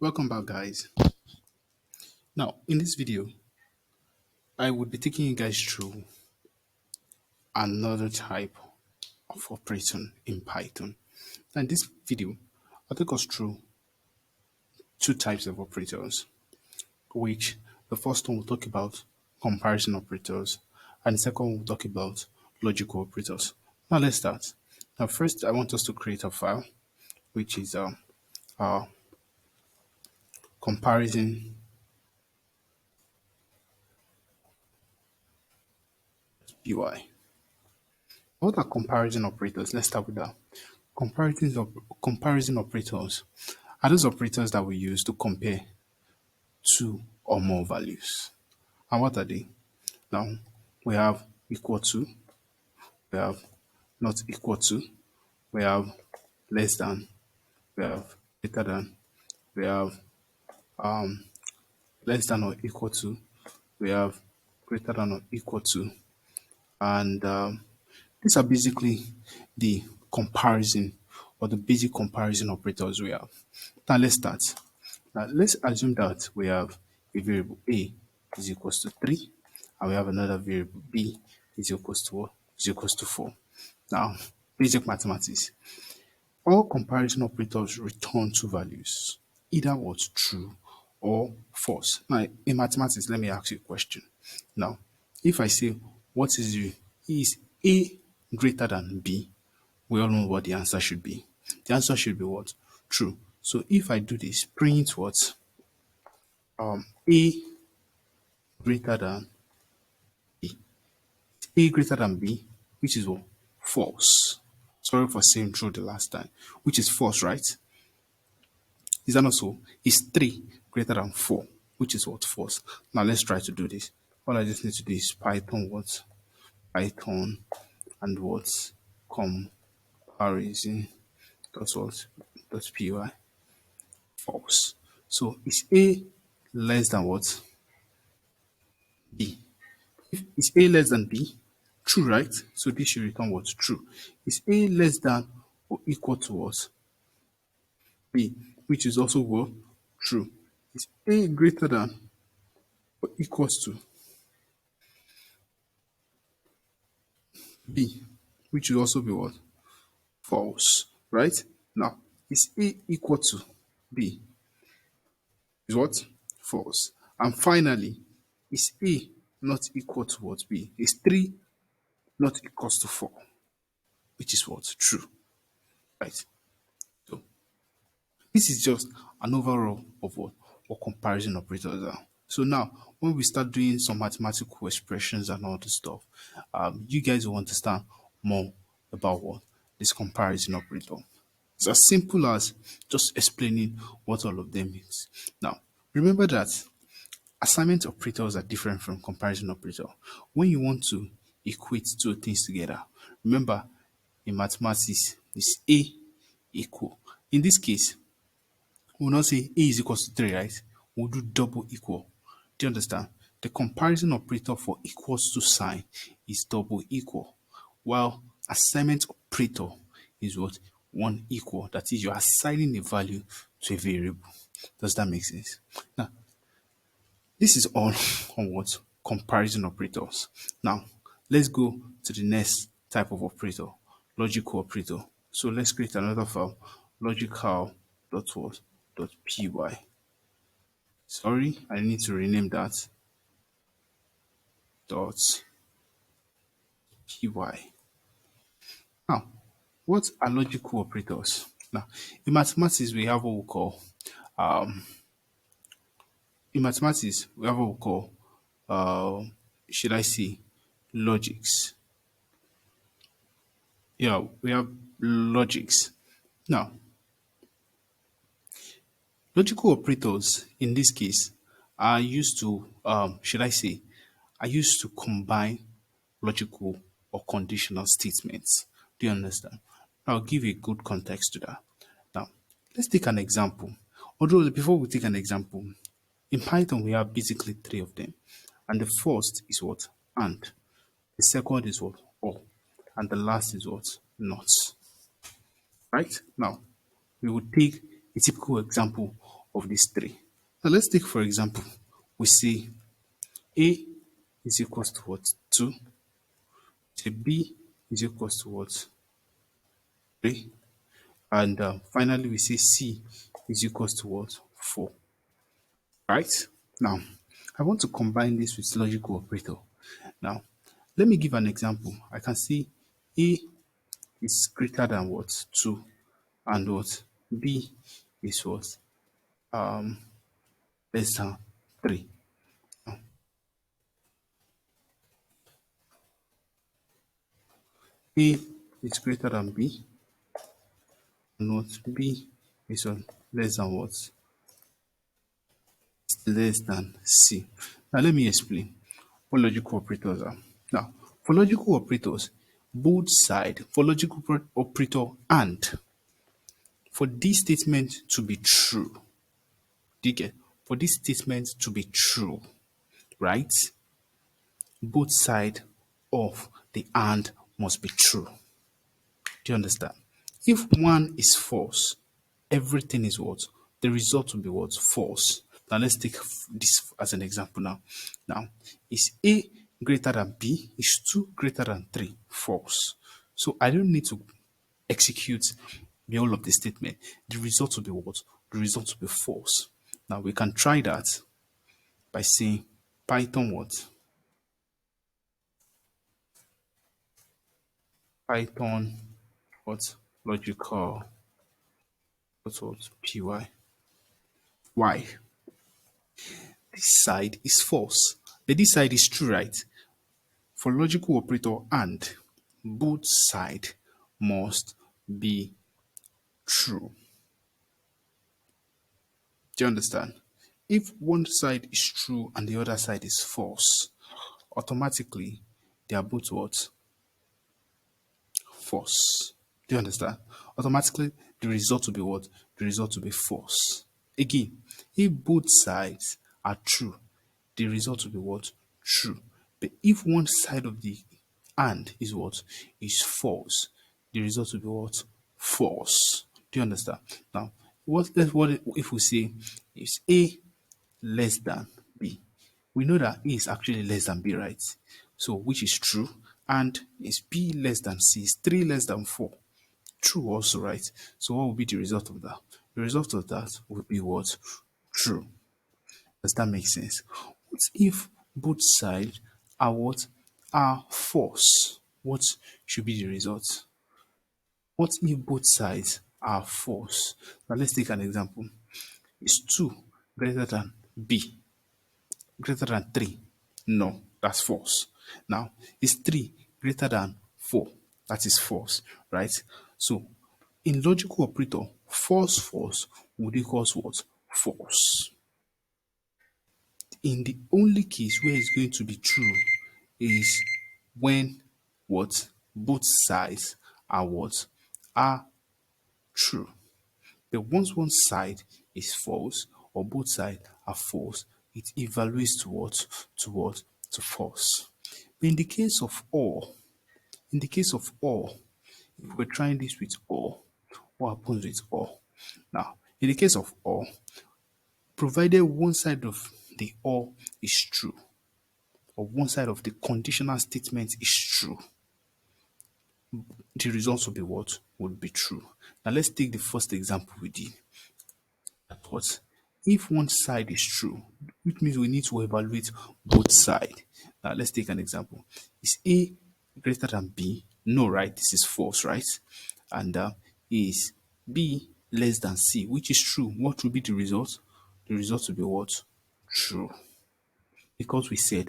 Welcome back, guys. Now, in this video, I would be taking you guys through another type of operator in Python. Now, in this video, I'll take us through two types of operators, which the first one will talk about comparison operators, and the second one will talk about logical operators. Now, let's start. Now, first, I want us to create a file, which is our comparison UI. What are comparison operators? Let's start with that. Comparison operators are those operators that we use to compare two or more values. And what are they? Now, we have equal to, we have not equal to, we have less than, we have greater than, we have less than or equal to, we have greater than or equal to, and these are basically the comparison or the basic comparison operators we have. Now let's start. Now let's assume that we have a variable a is equals to 3 and we have another variable b is equals to what? Is equals to 4. Now, basic mathematics. All comparison operators return two values, either what true or false. Now, in mathematics, let me ask you a question. Now, if I say, what is A greater than B? We all know what the answer should be. The answer should be what? True. So if I do this, print what? A greater than B. A greater than B, which is what? False. Sorry for saying true the last time, which is false, right? Is that not so? Is 3 greater than 4, which is what? False. Now let's try to do this. All I just need to do is Python what? Python and what? Comparison. That's what? That's py. False. So is A less than what? B. If is A less than B? True, right? So this should return what? True. Is A less than or equal to what? B, which is also what? True. Is A greater than or equals to B, which will also be what? False, right? Now, is A equal to B? Is what? False. And finally, is A not equal to what? B? Is 3 not equals to 4? Which is what? True, right? So, this is just an overall of what comparison operators are. So now, when we start doing some mathematical expressions and all this stuff, you guys will understand more about what this comparison operator. It's as simple as just explaining what all of them means. Now, remember that assignment operators are different from comparison operator. When you want to equate two things together, remember in mathematics, is A equal. In this case, we'll not say A is equals to 3, right? We'll do double equal. Do you understand? The comparison operator for equals to sign is double equal, while assignment operator is what? One equal. That is, you're assigning a value to a variable. Does that make sense? Now, this is all on what? Comparison operators. Now, let's go to the next type of operator, logical operator. So let's create another file, logical dot what? Dot py. Sorry, I need to rename that dot py. Now, what are logical operators? Now, in mathematics, we have what we call in mathematics we have what we call should I say logics. Yeah, we have logics. Now, logical operators in this case are used to, should I say, are used to combine logical or conditional statements. Do you understand? I'll give a good context to that. Now, let's take an example. Although before we take an example, in Python we have basically three of them. And the first is what? And. The second is what? Or. And the last is what? Not. Right? Now, we would take a typical example of these three. Now let's take for example, we see A is equals to what? 2. Say B is equals to what? 3. And finally we see C is equals to what? 4. Right? Now, I want to combine this with logical operator. Now, let me give an example. I can see A is greater than what? 2. And what? B is what? Um, less than 3. Now, A is greater than B, and what? B is what? Less than what? Less than C. Now, let me explain what logical operators are. Now, for logical operators, both side, for logical operator and, for this statement to be true, do you get? For this statement to be true, right? Both side of the and must be true. Do you understand? If one is false, everything is what? The result will be what? False. Now let's take this as an example now. Now, is A greater than B? Is 2 greater than 3? False. So I don't need to execute the whole of the statement. The result will be what? The result will be false. Now we can try that by saying Python what? Python what? Logical what? Py. Why? This side is false, but this side is true, right? For logical operator and, both side must be true. Do you understand? If one side is true and the other side is false, automatically they are both what? False. Do you understand? Automatically the result will be what? The result will be false. Again, if both sides are true, the result will be what? True. But if one side of the and is what? Is false, the result will be what? False. Do you understand? Now, what if we say is A less than B? We know that A is actually less than B, right? So which is true, and is B less than C? Is 3 less than 4? True also, right? So what will be the result of that? The result of that will be what? True. Does that make sense? What if both sides are what? Are false? What should be the result? What if both sides are false? Now let's take an example. Is 2 greater than B greater than 3? No, that's false. Now, is 3 greater than 4? That is false, right? So, in logical operator, false would equals what? False. In the only case where it's going to be true is when what? Both sides are what? Are true. But once one side is false or both sides are false, it evaluates to what? To what? To false. But in the case of or, if we're trying this with or, what happens with or? Now, in the case of or, provided one side of the or is true, or one side of the conditional statement is true, the result will be what? Would be true. Now let's take the first example we did. What if one side is true, which means we need to evaluate both sides. Now let's take an example. Is A greater than B? No, right? This is false, right? And is B less than C, which is true? What will be the result? The result will be what? True. Because we said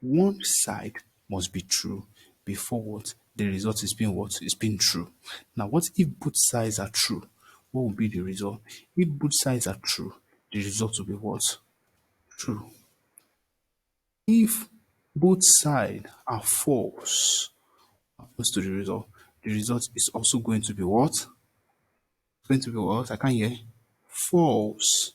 one side must be true before what? The result is being what? Is being true. Now, what if both sides are true? What will be the result? If both sides are true, the result will be what? True. If both sides are false, what happens to the result? The result is also going to be what? Going to be what? I can't hear. False.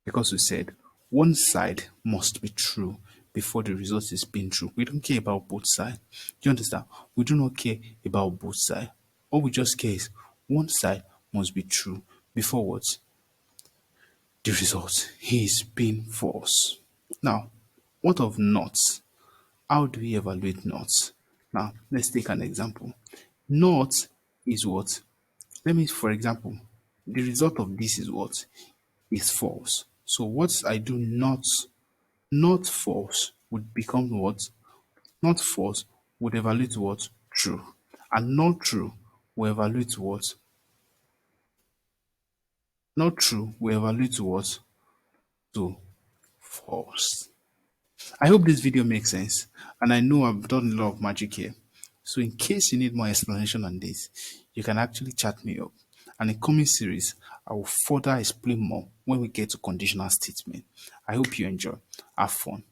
Because we said one side must be true before the result is being true. We don't care about both sides. Do you understand? We do not care about both sides. All we just care is one side must be true before what? the result is being false. Now, what of not? How do we evaluate not? Now, let's take an example. Not is what? Let me, for example, the result of this is what? Is false. So what I do not false would become what? Not false would evaluate what? True. And not true will evaluate what? Not true will evaluate what? To false. I hope this video makes sense. And I know I've done a lot of magic here. So in case you need more explanation on this, you can actually chat me up. And in coming series, I will further explain more when we get to conditional statement. I hope you enjoy. Have fun.